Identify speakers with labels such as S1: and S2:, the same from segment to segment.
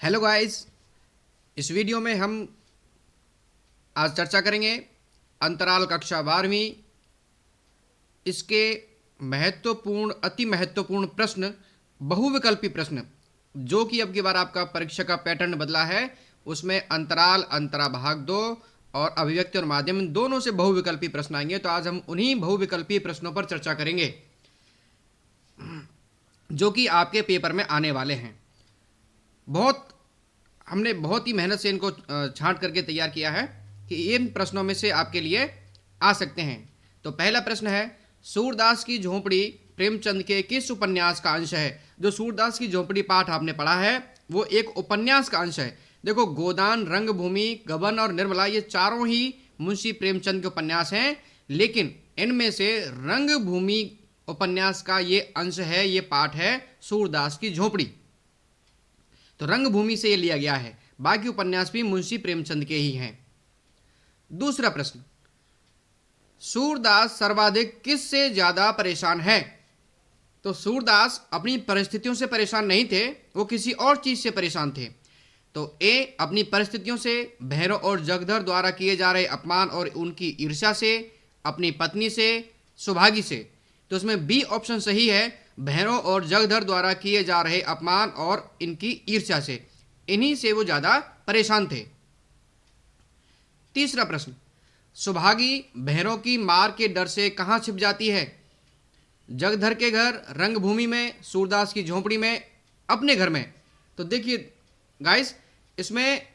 S1: Hello guys, इस video में हम आज चर्चा करेंगे अंतराल कक्षा 12वीं इसके अति महत्वपूर्ण प्रश्न, बहुविकल्पी प्रश्न, जो कि अब की बार आपका परीक्षा का पैटर्न बदला है। उसमें अंतराल, अंतराभाग 2 और अभिव्यक्ति और माध्यम दोनों से बहुविकल्पी प्रश्न आएंगे। तो आज हम उन्हीं बहुविकल्पी प्रश्नों पर चर्चा करेंगे जो कि आपके पेपर में आने वाले हैं। हमने बहुत ही मेहनत से इनको छांट करके तैयार किया है कि इन प्रश्नों में से आपके लिए आ सकते हैं। तो पहला प्रश्न है, सूरदास की झोंपड़ी प्रेमचंद के किस उपन्यास का अंश है? जो सूरदास की झोंपड़ी पाठ आपने पढ़ा है वो एक उपन्यास का अंश है। देखो, गोदान, रंगभूमि, गबन और निर्मला ये चारों ही मुंशी प्रेमचंद के उपन्यास हैं, लेकिन इनमें से रंगभूमि उपन्यास का ये अंश है, ये पाठ है सूरदास की झोंपड़ी। तो रंगभूमि से ये लिया गया है, बाकी उपन्यास भी मुंशी प्रेमचंद के ही हैं। दूसरा प्रश्न, सूरदास सर्वाधिक किससे ज्यादा परेशान है? तो सूरदास अपनी परिस्थितियों से परेशान नहीं थे, वो किसी और चीज से परेशान थे। तो ए, अपनी परिस्थितियों से, भैरव और जगधर द्वारा किए जा रहे अपमान और उनकी ईर्ष्या से, अपनी पत्नी से, सुभागी से। तो उसमें बी ऑप्शन सही है, भैरव और जगधर द्वारा किए जा रहे अपमान और इनकी ईर्ष्या से, इन्हीं से वो ज्यादा परेशान थे। तीसरा प्रश्न, सुभागी भैरव की मार के डर से कहां छिप जाती है? जगधर के घर, रंगभूमि में, सूरदास की झोंपड़ी में, अपने घर में। तो देखिए गाइस, इसमें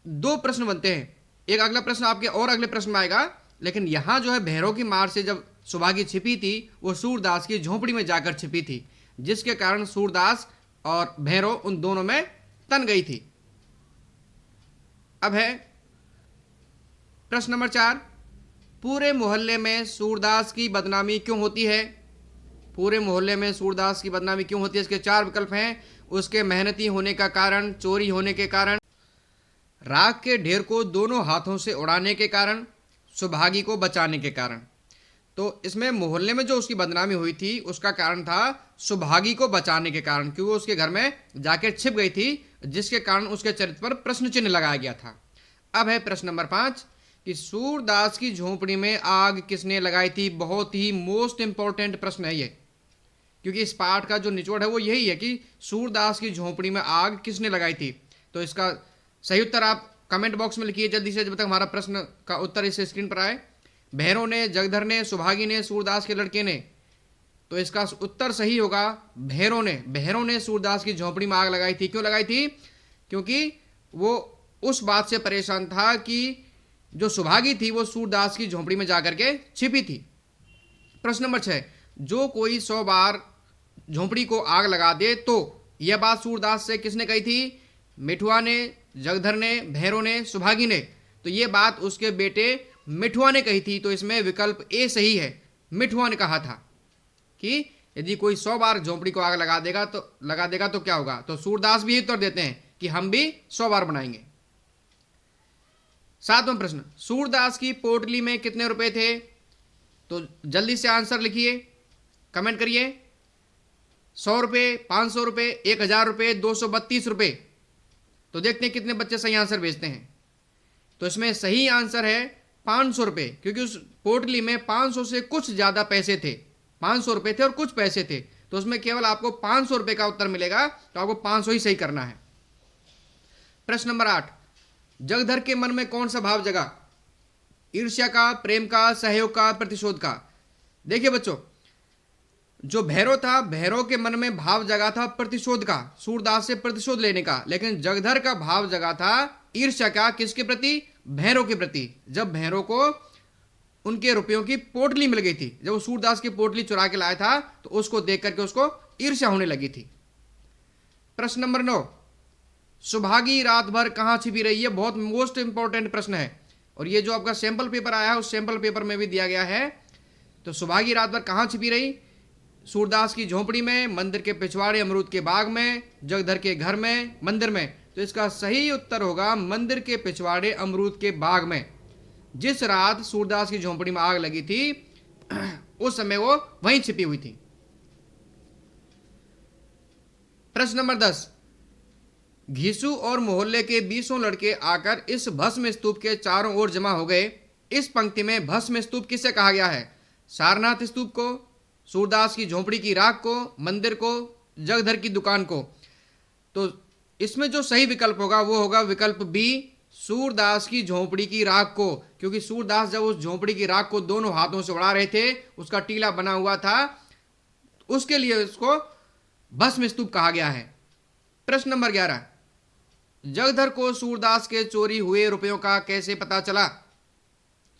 S1: दो प्रश्न बनते हैं। एक अगला प्रश्न आपके और अगले प्रश्न में आएगा, लेकिन यहां जो है भैरव की मार से जब सुभागी छिपी थी वो सूरदास की झोंपड़ी में जाकर छिपी थी, जिसके कारण सूरदास और भैरव उन दोनों में तन गई थी। अब है प्रश्न नंबर 4, पूरे मोहल्ले में सूरदास की बदनामी क्यों होती है? पूरे मोहल्ले में सूरदास की बदनामी क्यों होती है? इसके 4 विकल्प हैं। उसके मेहनती होने का कारण, चोरी होने के कारण, राख के ढेर को दोनों हाथों से उड़ाने के कारण, सुभागी को बचाने के कारण। तो इसमें मोहल्ले में जो उसकी बदनामी हुई थी उसका कारण था सुभागी को बचाने के कारण, क्योंकि वो उसके घर में जाकर छिप गई थी, जिसके कारण उसके चरित्र पर प्रश्न चिन्ह लगाया गया था। अब है प्रश्न नंबर 5 कि सूरदास की झोंपड़ी में आग किसने लगाई थी? बहुत ही मोस्ट इंपॉर्टेंट प्रश्न है ये, क्योंकि इस पाठ का जो निचोड़ है वो यही है कि सूरदास की झोंपड़ी में आग किसने लगाई थी। तो इसका सही उत्तर आप कमेंट बॉक्स में लिखिए जल्दी से, जब तक हमारा प्रश्न का उत्तर इस स्क्रीन पर आए। भैरव ने, जगधर ने, सुभागी ने, सूरदास के लड़के ने। तो इसका उत्तर सही होगा भैरव ने सूरदास की झोंपड़ी में आग लगाई थी। क्यों लगाई थी? क्योंकि वो उस बात से परेशान था कि जो सुभागी थी वो सूरदास की झोंपड़ी में जाकर के छिपी थी। प्रश्न नंबर 6, जो कोई 100 बार झोंपड़ी को आग लगा दे तो यह बात सूरदास से किसने कही थी? मिठुआ ने, जगधर ने, भैरव ने, सुभागी ने। तो यह बात उसके बेटे मिठुआ ने कही थी। तो इसमें विकल्प ए सही है, मिठुआ ने कहा था कि यदि कोई 100 बार झोंपड़ी को आग लगा देगा तो क्या होगा? तो सूरदास भी उत्तर देते हैं कि हम भी 100 बार बनाएंगे। 7वां प्रश्न, सूरदास की पोटली में कितने रुपए थे? तो जल्दी से आंसर लिखिए, कमेंट करिए। 100 रुपये, 500 रुपये, 1000 रुपये, 232 रुपये। तो देखते हैं कितने बच्चे सही आंसर भेजते हैं। तो इसमें सही आंसर है 500 रुपये, क्योंकि उस पोटली में 500 से कुछ ज्यादा पैसे थे। 500 रुपये थे और कुछ पैसे थे, तो उसमें केवल आपको 500 रुपये का उत्तर मिलेगा। तो आपको 500 ही सही करना है। प्रश्न नंबर 8, जगधर के मन में कौन सा भाव जगा? ईर्ष्या का, प्रेम का, सहयोग का, प्रतिशोध का? देखिए बच्चों, जो भैरव था, भैरव के मन में भाव जगा था प्रतिशोध का, सूरदास से प्रतिशोध लेने का। लेकिन जगधर का भाव जगा था ईर्ष्या का। किसके प्रति? भैरव के प्रति। जब भैरव को उनके रुपयों की पोटली मिल गई थी, जब वो सूरदास की पोटली चुरा के लाया था, तो उसको देख करके उसको ईर्ष्या होने लगी थी। प्रश्न नंबर 9, सुभागी रात भर कहां छिपी रही है? बहुत मोस्ट इंपॉर्टेंट प्रश्न है, और ये जो आपका सैंपल पेपर आया है उस सैंपल पेपर में भी दिया गया है। तो सुभागी रात भर कहां छिपी रही? सूरदास की झोंपड़ी में, मंदिर के पिछवाड़े अमरूद के बाग में, जगधर के घर में, मंदिर में। तो इसका सही उत्तर होगा मंदिर के पिछवाड़े अमरूद के बाग में। जिस रात सूरदास की झोंपड़ी में आग लगी थी उस समय वो वहीं छिपी हुई थी। प्रश्न नंबर 10, घीसू और मोहल्ले के 20 लड़के आकर इस भस्म स्तूप के चारों ओर जमा हो गए। इस पंक्ति में भस्म स्तूप किसे कहा गया है? सारनाथ स्तूप को, सूरदास की झोपड़ी की राख को, मंदिर को, जगधर की दुकान को। तो इसमें जो सही विकल्प होगा वो होगा विकल्प बी, सूरदास की झोपड़ी की राख को, क्योंकि सूरदास जब उस झोपड़ी की राख को दोनों हाथों से उड़ा रहे थे, उसका टीला बना हुआ था, उसके लिए उसको भस्म स्तूप कहा गया है। प्रश्न नंबर 11, जगधर को सूरदास के चोरी हुए रुपयों का कैसे पता चला?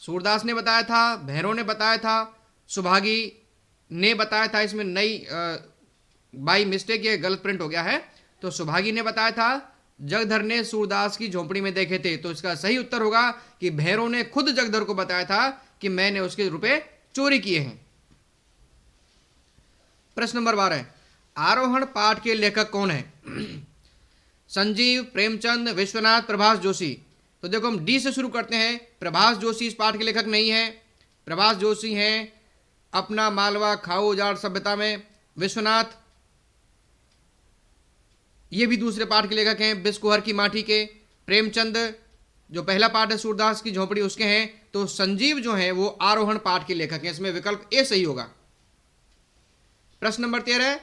S1: सूरदास ने बताया था, भैरव ने बताया था, सुभागी ने बताया था। इसमें नई बाई मिस्टेक ये गलत प्रिंट हो गया है, तो सुभागी ने बताया था, जगधर ने सूरदास की झोपड़ी में देखे थे। तो इसका सही उत्तर होगा कि भैरव ने खुद जगधर को बताया था कि मैंने उसके रुपए चोरी किए हैं। प्रश्न नंबर 12, आरोहण पाठ के लेखक कौन है? संजीव, प्रेमचंद, विश्वनाथ, प्रभास जोशी। तो देखो हम डी से शुरू करते हैं। प्रभास जोशी इस पाठ के लेखक नहीं है। प्रभास जोशी हैं अपना मालवा खाओ उजाड़ सभ्यता में। विश्वनाथ ये भी दूसरे पाठ के लेखक हैं, बिस्कुहर की माटी के। प्रेमचंद जो पहला पाठ है सूरदास की झोपड़ी उसके हैं। तो संजीव जो हैं वो आरोहण पाठ के लेखक हैं। इसमें विकल्प ए सही होगा। प्रश्न नंबर 13,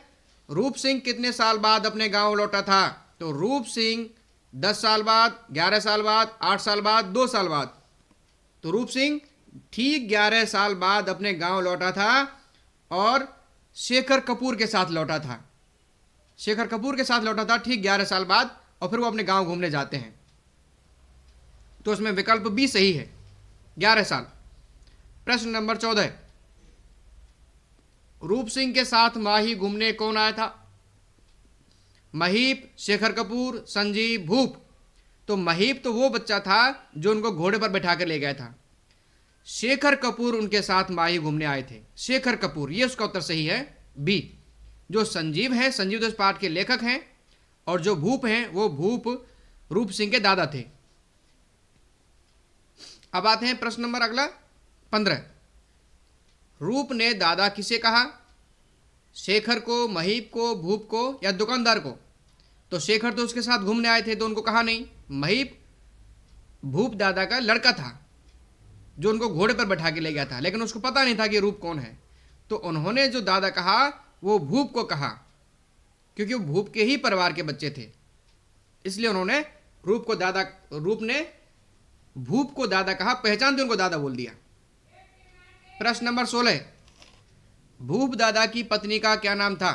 S1: रूप सिंह कितने साल बाद अपने गांव लौटा था? तो रूप सिंह 10 साल बाद, 11 साल बाद, 8 साल बाद, 2 साल बाद। तो रूप सिंह ठीक 11 साल बाद अपने गांव लौटा था और शेखर कपूर के साथ लौटा था। शेखर कपूर के साथ लौटा था ठीक 11 साल बाद, और फिर वो अपने गांव घूमने जाते हैं। तो इसमें विकल्प बी सही है, 11 साल। प्रश्न नंबर 14, रूप सिंह के साथ माही घूमने कौन आया था? महीप, शेखर कपूर, संजीव, भूप। तो महीप तो वो बच्चा था जो उनको घोड़े पर बैठा कर ले गया था। शेखर कपूर उनके साथ माही घूमने आए थे। शेखर कपूर, ये उसका उत्तर सही है, बी। जो संजीव है, संजीव तो इस पाठ के लेखक हैं, और जो भूप हैं वो भूप रूप सिंह के दादा थे। अब आते हैं प्रश्न नंबर अगला 15, रूप ने दादा किसे कहा? शेखर को, महीप को, भूप को, या दुकानदार को? तो शेखर तो उसके साथ घूमने आए थे तो उनको कहा नहीं। महीप भूप दादा का लड़का था जो उनको घोड़े पर बैठा के ले गया था, लेकिन उसको पता नहीं था कि रूप कौन है। तो उन्होंने जो दादा कहा वो भूप को कहा, क्योंकि वो भूप के ही परिवार के बच्चे थे, इसलिए उन्होंने रूप ने भूप को दादा कहा, पहचानते उनको दादा बोल दिया। प्रश्न नंबर 16, भूप दादा की पत्नी का क्या नाम था?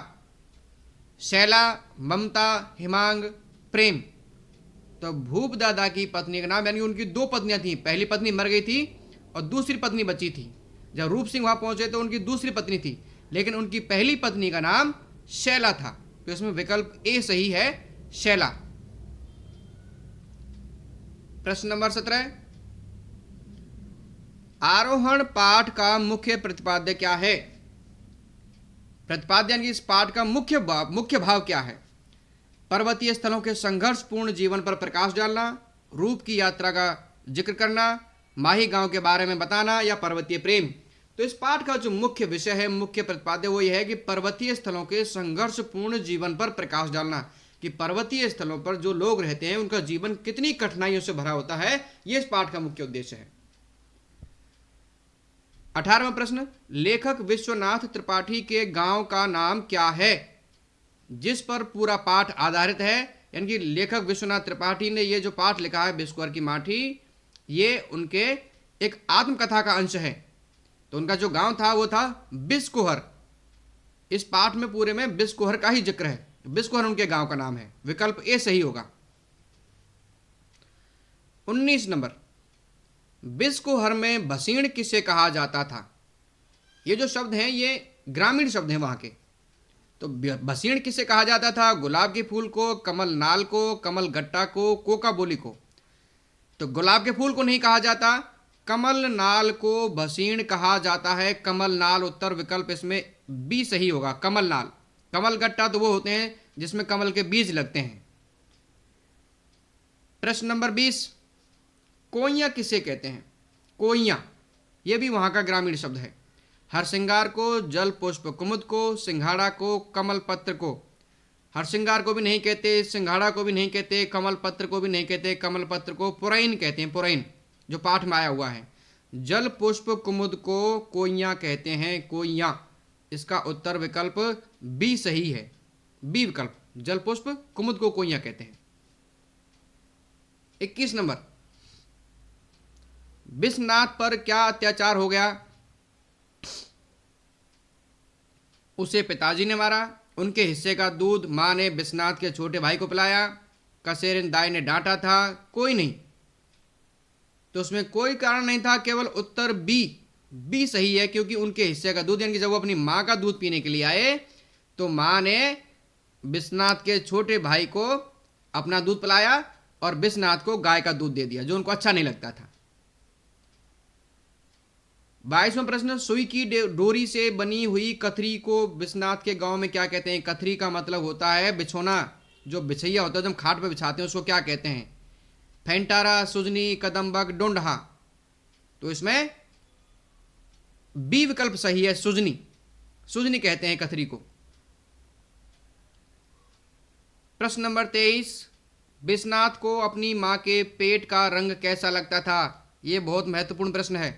S1: शैला, ममता, हिमांग, प्रेम। तो भूप दादा की पत्नी का नाम, यानी उनकी 2 पत्नियां थी। पहली पत्नी मर गई थी और दूसरी पत्नी बची थी। जब रूप सिंह वहां पहुंचे तो उनकी दूसरी पत्नी थी, लेकिन उनकी पहली पत्नी का नाम शैला था। तो इसमें विकल्प ए सही है, शैला। प्रश्न नंबर 17, आरोहण पाठ का मुख्य प्रतिपाद्य क्या है? प्रतिपाद्य यानी इस पाठ का मुख्य भाव क्या है? पर्वतीय स्थलों के संघर्षपूर्ण जीवन पर प्रकाश डालना, रूप की यात्रा का जिक्र करना, माही गांव के बारे में बताना, या पर्वतीय प्रेम। तो इस पाठ का जो मुख्य विषय है, मुख्य प्रतिपाद्य, वो यह है कि पर्वतीय स्थलों के संघर्षपूर्ण जीवन पर प्रकाश डालना, कि पर्वतीय स्थलों पर जो लोग रहते हैं उनका जीवन कितनी कठिनाइयों से भरा होता है, ये इस पाठ का मुख्य उद्देश्य है। 18वां प्रश्न, लेखक विश्वनाथ त्रिपाठी के गांव का नाम क्या है जिस पर पूरा पाठ आधारित है? यानी कि लेखक विश्वनाथ त्रिपाठी ने ये जो पाठ लिखा है बिस्कुहर की माटी, ये उनके एक आत्मकथा का अंश है। तो उनका जो गांव था वो था बिस्कुहर। इस पाठ में पूरे में बिस्कुहर का ही जिक्र है। बिस्कुहर उनके गांव का नाम है। विकल्प ए सही होगा। 19 नंबर, बिस्कुहर में भसीण किसे कहा जाता था? ये जो शब्द हैं ये ग्रामीण शब्द हैं वहां के। तो भसीण किसे कहा जाता था? गुलाब के फूल को, कमल नाल को, कमल गट्टा को, कोका बोली को। तो गुलाब के फूल को नहीं कहा जाता, कमल नाल को भसीण कहा जाता है। कमल नाल उत्तर विकल्प इसमें बी सही होगा, कमल नाल। कमल गट्टा तो वो होते हैं जिसमें कमल के बीज लगते हैं। प्रश्न नंबर 20, कोइया किसे कहते हैं? कोइया ये भी वहां का ग्रामीण शब्द है। हरसिंगार को, जल पुष्प कुमुद को, सिंघाड़ा को, कमल पत्र को। हरसिंगार को भी नहीं कहते, सिंघाड़ा को भी नहीं कहते, कमल पत्र को भी नहीं कहते, कमल पत्र को पुरैन कहते हैं, पुरैन जो पाठ में आया हुआ है। जल पुष्प कुमुद को कोइयां कहते हैं, कोइयां। इसका उत्तर विकल्प बी सही है, बी विकल्प, जल पुष्प कुमुद को कोइयां कहते हैं। 21 नंबर, विश्वनाथ पर क्या अत्याचार हो गया? उसे पिताजी ने मारा, उनके हिस्से का दूध मां ने विश्वनाथ के छोटे भाई को पिलाया, कसेरिन दाई ने डांटा था, कोई नहीं। तो उसमें कोई कारण नहीं था, केवल उत्तर बी सही है, क्योंकि उनके हिस्से का दूध, यानी कि जब वो अपनी मां का दूध पीने के लिए आए तो मां ने विश्वनाथ के छोटे भाई को अपना दूध पिलाया और विश्वनाथ को गाय का दूध दे दिया, जो उनको अच्छा नहीं लगता था। 22वां प्रश्न, सुई की डोरी से बनी हुई कथरी को विश्वनाथ के गांव में क्या कहते हैं? कथरी का मतलब होता है बिछोना, जो बिछैया होता है जब खाट पे बिछाते हैं उसको क्या कहते हैं? फेंटारा, सुजनी, कदम्बक, डोंडहा। तो इसमें बी विकल्प सही है, सुजनी, सुजनी कहते हैं कथरी को। प्रश्न नंबर 23, विश्वनाथ को अपनी मां के पेट का रंग कैसा लगता था? यह बहुत महत्वपूर्ण प्रश्न है,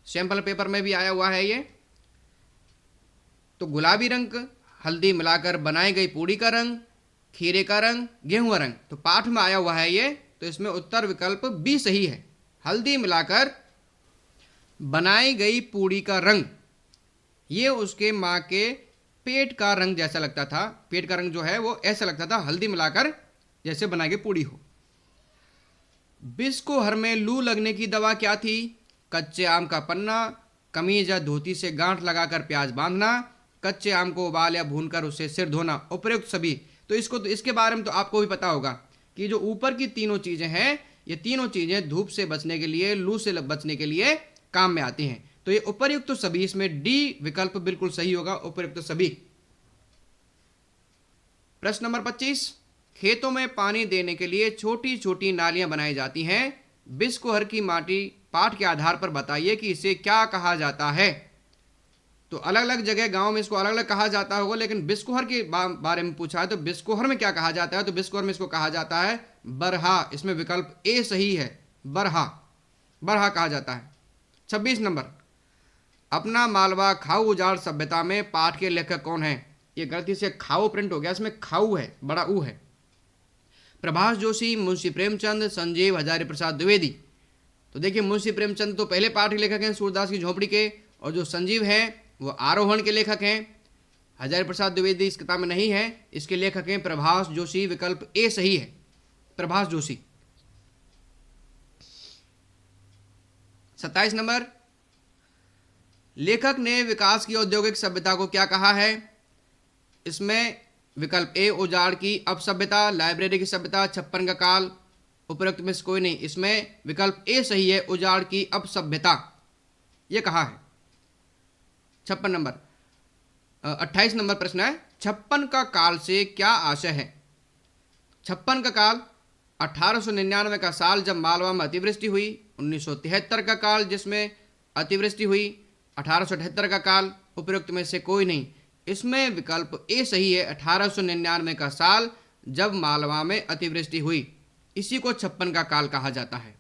S1: सैंपल पेपर में भी आया हुआ है ये। तो गुलाबी रंग, हल्दी मिलाकर बनाई गई पूड़ी का रंग, खीरे का रंग, गेहूं रंग। तो पाठ में आया हुआ है ये, तो इसमें उत्तर विकल्प बी सही है, हल्दी मिलाकर बनाई गई पूड़ी का रंग। ये उसके मां के पेट का रंग जैसा लगता था, पेट का रंग जो है वो ऐसा लगता था, हल्दी मिलाकर जैसे बनाई गई पूड़ी हो। बिस्कोहर में लू लगने की दवा क्या थी? कच्चे आम का पन्ना, कमीज या धोती से गांठ लगाकर प्याज बांधना, कच्चे आम को उबाल या भूनकर उससे सिर धोना, उपयुक्त सभी। तो इसके बारे में तो आपको भी पता होगा कि जो ऊपर की तीनों चीजें हैं, ये तीनों चीजें धूप से बचने के लिए, लू से बचने के लिए काम में आती हैं। तो ये उपयुक्त तो सभी, इसमें डी विकल्प बिल्कुल सही होगा, उपयुक्त तो सभी। प्रश्न नंबर 25, खेतों में पानी देने के लिए छोटी छोटी नालियां बनाई जाती हैं। बिस्कोहर की माटी पाठ के आधार पर बताइए कि इसे क्या कहा जाता है। तो अलग अलग जगह गांव में इसको अलग अलग कहा जाता होगा, लेकिन बिस्कोहर के बारे में पूछा है तो बिस्कोहर में क्या कहा जाता है? तो बिस्कोहर में इसको कहा जाता है बरहा। इसमें विकल्प ए सही है, बरहा, बरहा कहा जाता है। 26 नंबर, अपना मालवा खाऊ उजाड़ सभ्यता में पाठ के लेखक कौन है? ये गलती से खाऊ प्रिंट हो गया, इसमें खाऊ है, बड़ा ऊ है। प्रभाष जोशी, मुंशी प्रेमचंद, संजीव हजारी प्रसाद द्विवेदी। तो देखिए, मुंशी प्रेमचंद तो पहले पाठ के लेखक हैं सूरदास की झोपड़ी के, और जो संजीव हैं वो आरोहण के लेखक हैं। हजारी प्रसाद द्विवेदी इस किताब में नहीं है, इसके लेखक हैं प्रभाष जोशी, विकल्प ए सही है, प्रभाष जोशी। 27 नंबर, लेखक ने विकास की औद्योगिक सभ्यता को क्या कहा है? इसमें विकल्प ए उजाड़ की अपसभ्यता, लाइब्रेरी की सभ्यता, छप्पन का काल, उपरोक्त में से कोई नहीं। इसमें विकल्प ए सही है, उजाड़ की अपसभ्यता, यह कहा है। 56 नंबर, 28 नंबर प्रश्न है, छप्पन का काल से क्या आशय है? छप्पन का काल 1899 का साल जब मालवा में अतिवृष्टि हुई, 1973 का काल जिसमें अतिवृष्टि हुई, 1878 का काल, उपरोक्त में से कोई नहीं। इसमें विकल्प ए सही है, 1899 का साल जब मालवा में अतिवृष्टि हुई, इसी को छप्पन का काल कहा जाता है।